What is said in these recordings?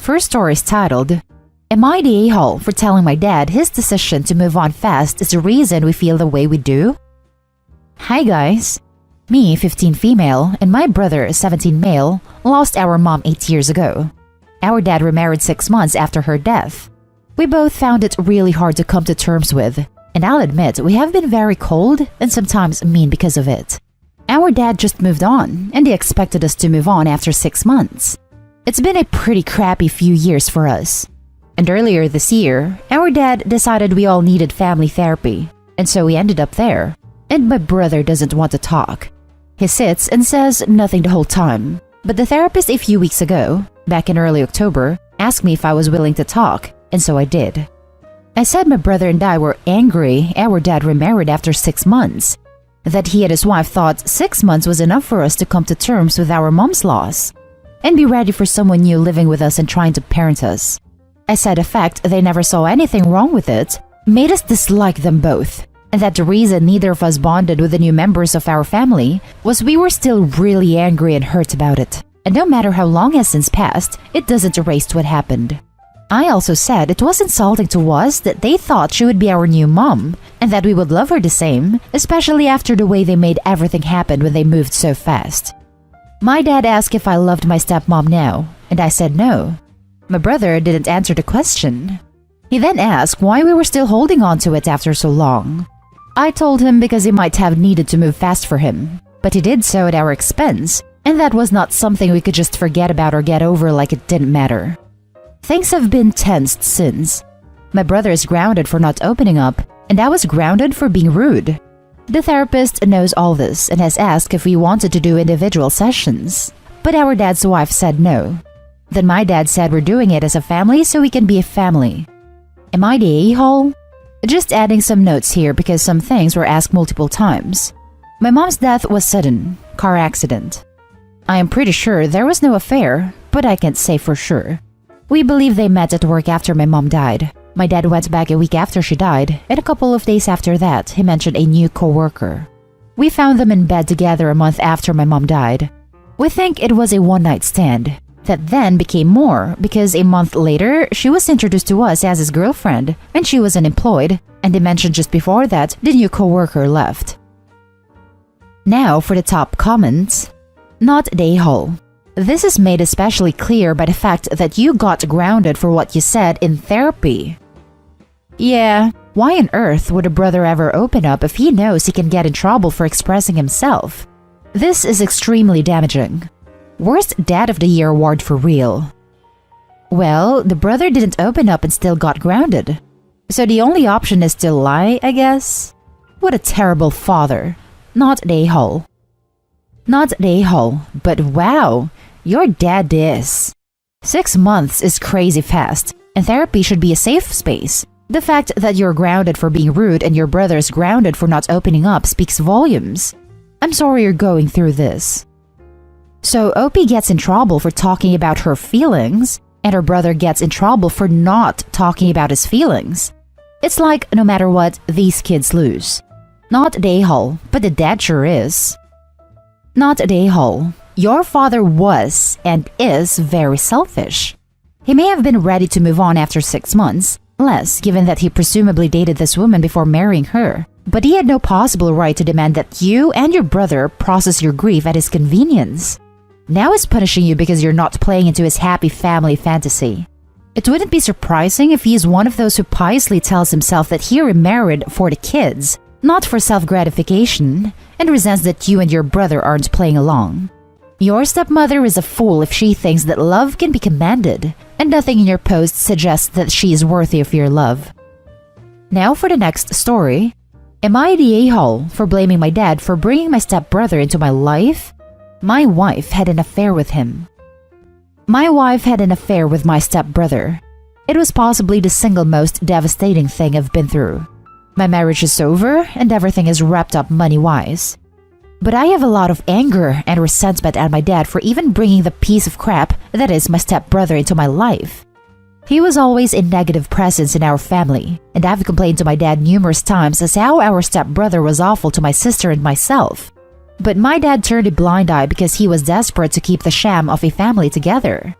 first story is titled, Am I the a-hole for telling my dad his decision to move on fast is the reason we feel the way we do? Hi guys! Me, 15 female, and my brother, 17 male, lost our mom 8 years ago. Our dad remarried 6 months after her death. We both found it really hard to come to terms with, and I'll admit we have been very cold and sometimes mean because of it. Our dad just moved on, and they expected us to move on after 6 months. It's been a pretty crappy few years for us. And earlier this year, our dad decided we all needed family therapy, and so we ended up there. And my brother doesn't want to talk. He sits and says nothing the whole time. But the therapist a few weeks ago, back in early October, asked me if I was willing to talk, and so I did. I said my brother and I were angry our dad remarried after 6 months. That he and his wife thought 6 months was enough for us to come to terms with our mom's loss, and be ready for someone new living with us and trying to parent us. I said the fact they never saw anything wrong with it made us dislike them both, and that the reason neither of us bonded with the new members of our family was we were still really angry and hurt about it. And no matter how long has since passed, it doesn't erase what happened. I also said it was insulting to us that they thought she would be our new mom, and that we would love her the same, especially after the way they made everything happen when they moved so fast. My dad asked if I loved my stepmom now, and I said no. My brother didn't answer the question. He then asked why we were still holding on to it after so long. I told him because he might have needed to move fast for him, but he did so at our expense, and that was not something we could just forget about or get over like it didn't matter. Things have been tensed since. My brother is grounded for not opening up, and I was grounded for being rude. The therapist knows all this and has asked if we wanted to do individual sessions, but our dad's wife said no. Then my dad said we're doing it as a family so we can be a family. Am I the a-hole? Just adding some notes here because some things were asked multiple times. My mom's death was sudden, car accident. I am pretty sure there was no affair, but I can't say for sure. We believe they met at work after my mom died. My dad went back a week after she died, and a couple of days after that, he mentioned a new co-worker. We found them in bed together a month after my mom died. We think it was a one-night stand. That then became more because a month later, she was introduced to us as his girlfriend, and she was unemployed, and they mentioned just before that the new co-worker left. Now for the top comments. Not the a-hole. This is made especially clear by the fact that you got grounded for what you said in therapy. Yeah, why on earth would a brother ever open up if he knows he can get in trouble for expressing himself? This is extremely damaging. Worst Dad of the Year award for real. Well, the brother didn't open up and still got grounded. So the only option is to lie, I guess? What a terrible father. Not the a-hole. Not the a-hole, but wow, your dad is. 6 months is crazy fast, and therapy should be a safe space. The fact that you're grounded for being rude and your brother's grounded for not opening up speaks volumes. I'm sorry you're going through this. So Opie gets in trouble for talking about her feelings, and her brother gets in trouble for not talking about his feelings. It's like, no matter what, these kids lose. Not the a-hole, but the dad sure is. Not the a-hole. Your father was and is very selfish. He may have been ready to move on after 6 months, less given that he presumably dated this woman before marrying her, but he had no possible right to demand that you and your brother process your grief at his convenience. Now he's punishing you because you're not playing into his happy family fantasy. It wouldn't be surprising if he is one of those who piously tells himself that he remarried for the kids, not for self-gratification, and resents that you and your brother aren't playing along. Your stepmother is a fool if she thinks that love can be commanded, and nothing in your post suggests that she is worthy of your love. Now for the next story. Am I the a-hole for blaming my dad for bringing my stepbrother into my life? My wife had an affair with him. My wife had an affair with my stepbrother. It was possibly the single most devastating thing I've been through. My marriage is over and everything is wrapped up money-wise. But I have a lot of anger and resentment at my dad for even bringing the piece of crap that is my stepbrother into my life. He was always a negative presence in our family, and I've complained to my dad numerous times as how our stepbrother was awful to my sister and myself. But my dad turned a blind eye because he was desperate to keep the sham of a family together.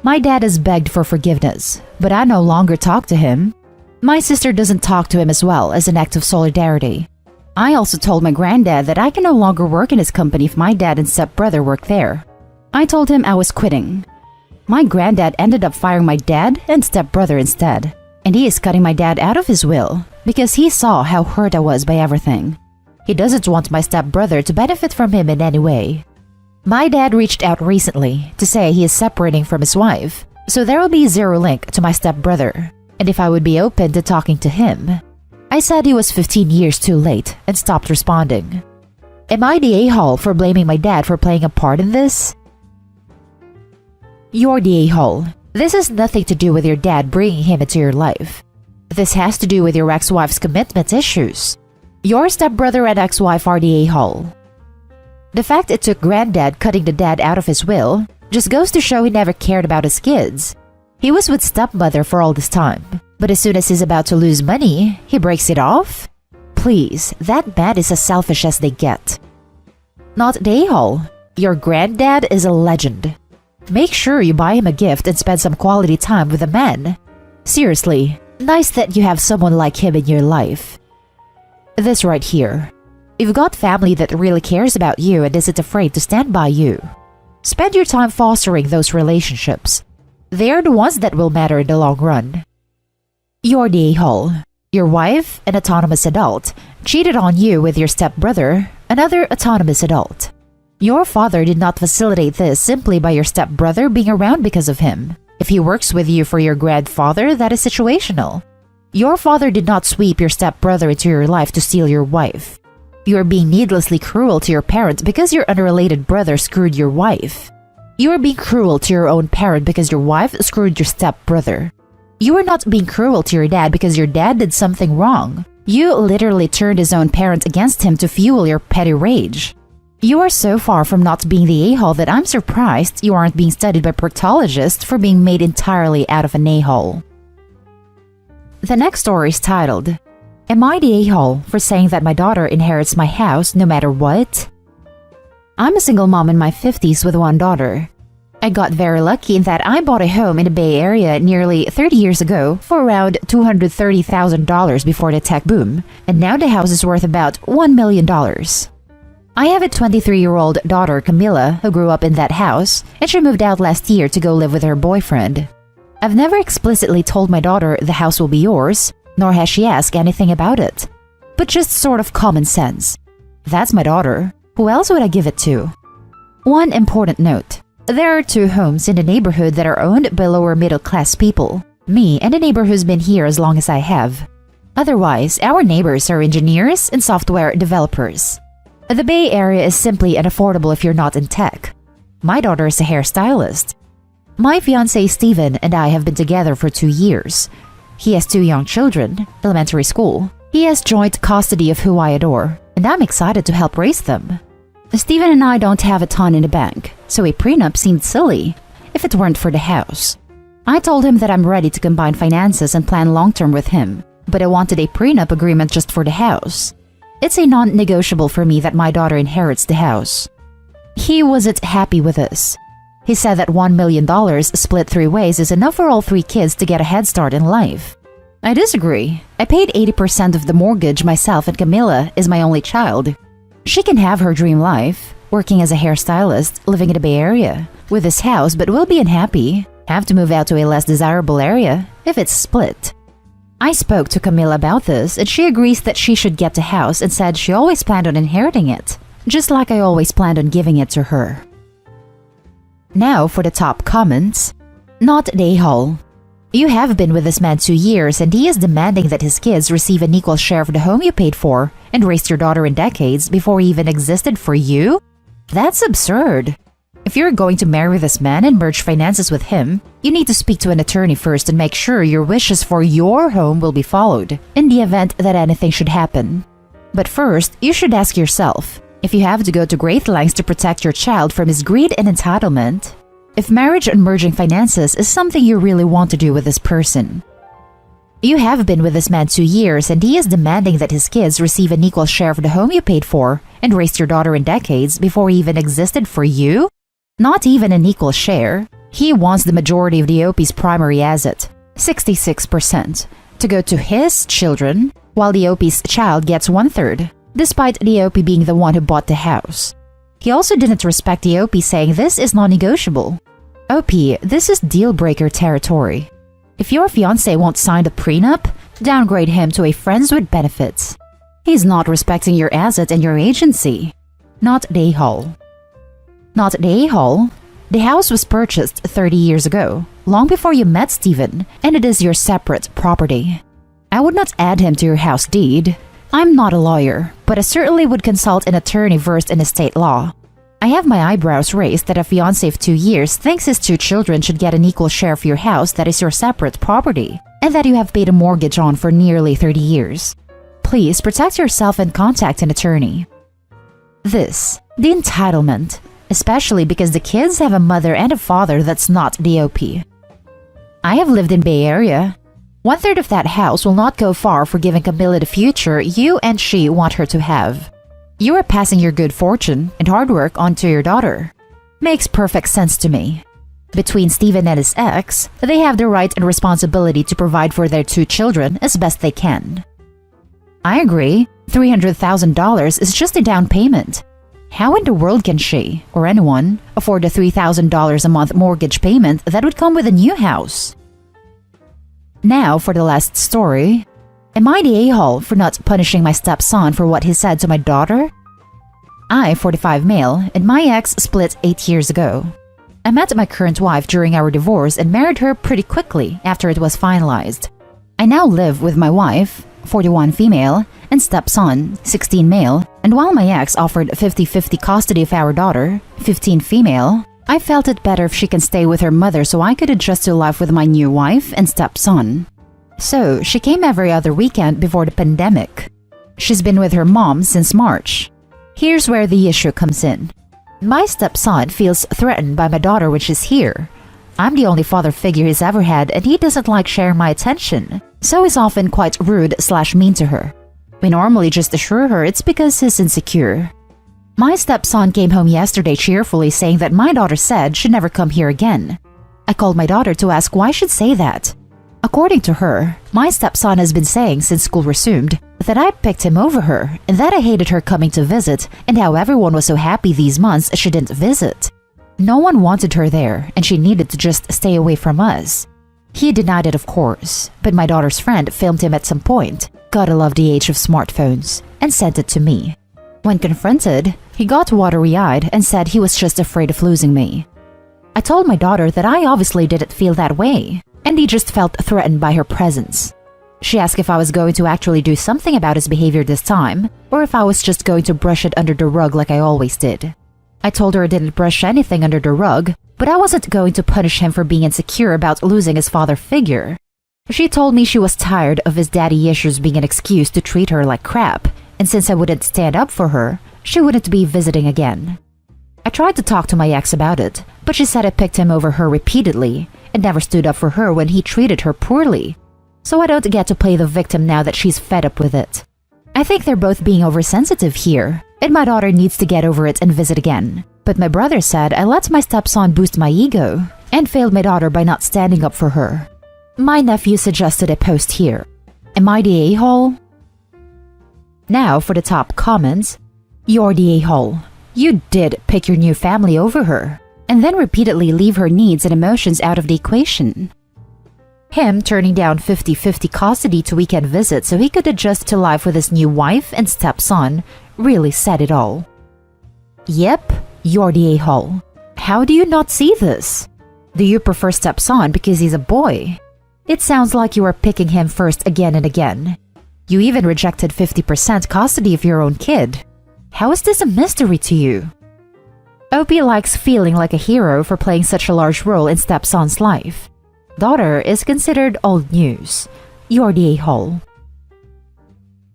My dad has begged for forgiveness, but I no longer talk to him. My sister doesn't talk to him as well as an act of solidarity. I also told my granddad that I can no longer work in his company if my dad and stepbrother work there. I told him I was quitting. My granddad ended up firing my dad and stepbrother instead, and he is cutting my dad out of his will because he saw how hurt I was by everything. He doesn't want my stepbrother to benefit from him in any way. My dad reached out recently to say he is separating from his wife, so there will be zero link to my stepbrother, and if I would be open to talking to him. I said he was 15 years too late and stopped responding. Am I the a-hole for blaming my dad for playing a part in this? You're the a-hole. This has nothing to do with your dad bringing him into your life. This has to do with your ex-wife's commitment issues. Your stepbrother and ex-wife are the a-hole. The fact it took granddad cutting the dad out of his will just goes to show he never cared about his kids. He was with stepmother for all this time, but as soon as he's about to lose money, he breaks it off? Please, that man is as selfish as they get. Not the a-hole. Your granddad is a legend. Make sure you buy him a gift and spend some quality time with the man. Seriously, nice that you have someone like him in your life. This right here. You've got family that really cares about you and isn't afraid to stand by you. Spend your time fostering those relationships. They're the ones that will matter in the long run. You're the a-hole. Your wife, an autonomous adult, cheated on you with your stepbrother, another autonomous adult. Your father did not facilitate this simply by your stepbrother being around because of him. If he works with you for your grandfather, that is situational. Your father did not sweep your stepbrother into your life to steal your wife. You are being needlessly cruel to your parent because your unrelated brother screwed your wife. You are being cruel to your own parent because your wife screwed your stepbrother. You are not being cruel to your dad because your dad did something wrong. You literally turned his own parent against him to fuel your petty rage. You are so far from not being the a-hole that I'm surprised you aren't being studied by proctologists for being made entirely out of an a-hole. The next story is titled, Am I the a-hole for saying that my daughter inherits my house no matter what? I'm a single mom in my 50s with one daughter. I got very lucky in that I bought a home in the Bay Area nearly 30 years ago for around $230,000 before the tech boom, and now the house is worth about $1 million. I have a 23-year-old daughter, Camilla, who grew up in that house, and she moved out last year to go live with her boyfriend. I've never explicitly told my daughter the house will be yours, nor has she asked anything about it. But just sort of common sense. That's my daughter. Who else would I give it to? One important note. There are 2 homes in the neighborhood that are owned by lower middle-class people. Me and the neighbor who's been here as long as I have. Otherwise, our neighbors are engineers and software developers. The Bay Area is simply unaffordable if you're not in tech. My daughter is a hairstylist. My fiancé Steven and I have been together for 2 years. He has 2 young children, elementary school. He has joint custody of who I adore, and I'm excited to help raise them. Steven and I don't have a ton in the bank, so a prenup seemed silly if it weren't for the house. I told him that I'm ready to combine finances and plan long-term with him, but I wanted a prenup agreement just for the house. It's a non-negotiable for me that my daughter inherits the house. He wasn't happy with this. He said that $1 million split 3 ways is enough for all 3 kids to get a head start in life. I disagree. I paid 80% of the mortgage myself and Camilla is my only child. She can have her dream life, working as a hairstylist, living in the Bay Area, with this house but will be unhappy, have to move out to a less desirable area if it's split. I spoke to Camilla about this and she agrees that she should get the house and said she always planned on inheriting it, just like I always planned on giving it to her. Now for the top comments. Not the a-hole. You have been with this man 2 years and he is demanding that his kids receive an equal share of the home you paid for and raised your daughter in decades before he even existed for you? That's absurd. If you're going to marry this man and merge finances with him, you need to speak to an attorney first and make sure your wishes for your home will be followed in the event that anything should happen. But first, you should ask yourself, if you have to go to great lengths to protect your child from his greed and entitlement, if marriage and merging finances is something you really want to do with this person. You have been with this man 2 years and he is demanding that his kids receive an equal share of the home you paid for and raised your daughter in decades before he even existed for you? Not even an equal share. He wants the majority of the OP's primary asset, 66%, to go to his children, while the OP's child gets 1/3, despite the OP being the one who bought the house. He also didn't respect the OP, saying this is non-negotiable. OP, this is deal-breaker territory. If your fiancé won't sign the prenup, downgrade him to a friends with benefits. He's not respecting your asset and your agency. Not the a-hole. Not the a-hole. The house was purchased 30 years ago, long before you met Steven, and it is your separate property. I would not add him to your house deed. I'm not a lawyer, but I certainly would consult an attorney versed in estate law. I have my eyebrows raised that a fiancé of 2 years thinks his 2 children should get an equal share of your house that is your separate property, and that you have paid a mortgage on for nearly 30 years. Please protect yourself and contact an attorney. The entitlement, especially because the kids have a mother and a father that's not the OP. I have lived in Bay Area. 1/3 of that house will not go far for giving Camilla the future you and she want her to have. You are passing your good fortune and hard work on to your daughter. Makes perfect sense to me. Between Steven and his ex, they have the right and responsibility to provide for their 2 children as best they can. I agree, $300,000 is just a down payment. How in the world can she, or anyone, afford a $3,000 a month mortgage payment that would come with a new house? Now for the last story. Am I the a-hole for not punishing my stepson for what he said to my daughter? I, 45 male, and my ex split 8 years ago. I met my current wife during our divorce and married her pretty quickly after it was finalized. I now live with my wife, 41 female, and stepson, 16 male, and while my ex offered 50-50 custody of our daughter, 15 female, I felt it better if she can stay with her mother so I could adjust to life with my new wife and stepson. So, she came every other weekend before the pandemic. She's been with her mom since March. Here's where the issue comes in. My stepson feels threatened by my daughter when she's here. I'm the only father figure he's ever had and he doesn't like sharing my attention, so he's often quite rude/mean to her. We normally just assure her it's because he's insecure. My stepson came home yesterday cheerfully saying that my daughter said she'd never come here again. I called my daughter to ask why she'd say that. According to her, my stepson has been saying since school resumed that I picked him over her and that I hated her coming to visit and how everyone was so happy these months she didn't visit. No one wanted her there and she needed to just stay away from us. He denied it, of course, but my daughter's friend filmed him at some point, gotta love the age of smartphones, and sent it to me. When confronted, he got watery-eyed and said he was just afraid of losing me. I told my daughter that I obviously didn't feel that way, and he just felt threatened by her presence. She asked if I was going to actually do something about his behavior this time, or if I was just going to brush it under the rug like I always did. I told her I didn't brush anything under the rug, but I wasn't going to punish him for being insecure about losing his father figure. She told me she was tired of his daddy issues being an excuse to treat her like crap, and since I wouldn't stand up for her, she wouldn't be visiting again. I tried to talk to my ex about it, but she said I picked him over her repeatedly and never stood up for her when he treated her poorly. So I don't get to play the victim now that she's fed up with it. I think they're both being oversensitive here, and my daughter needs to get over it and visit again. But my brother said I let my stepson boost my ego and failed my daughter by not standing up for her. My nephew suggested I post here. Am I the a-hole? Now for the top comments. You're the a-hole. You did pick your new family over her, and then repeatedly leave her needs and emotions out of the equation. Him turning down 50-50 custody to weekend visits so he could adjust to life with his new wife and stepson really said it all. Yep, you're the a-hole. How do you not see this? Do you prefer stepson because he's a boy? It sounds like you are picking him first again and again. You even rejected 50% custody of your own kid. How is this a mystery to you? Opie likes feeling like a hero for playing such a large role in stepson's life. Daughter is considered old news. You're the a-hole.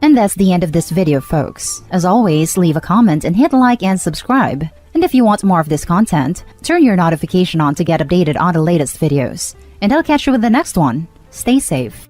And that's the end of this video, folks. As always, leave a comment and hit like and subscribe. And if you want more of this content, turn your notification on to get updated on the latest videos. And I'll catch you with the next one. Stay safe.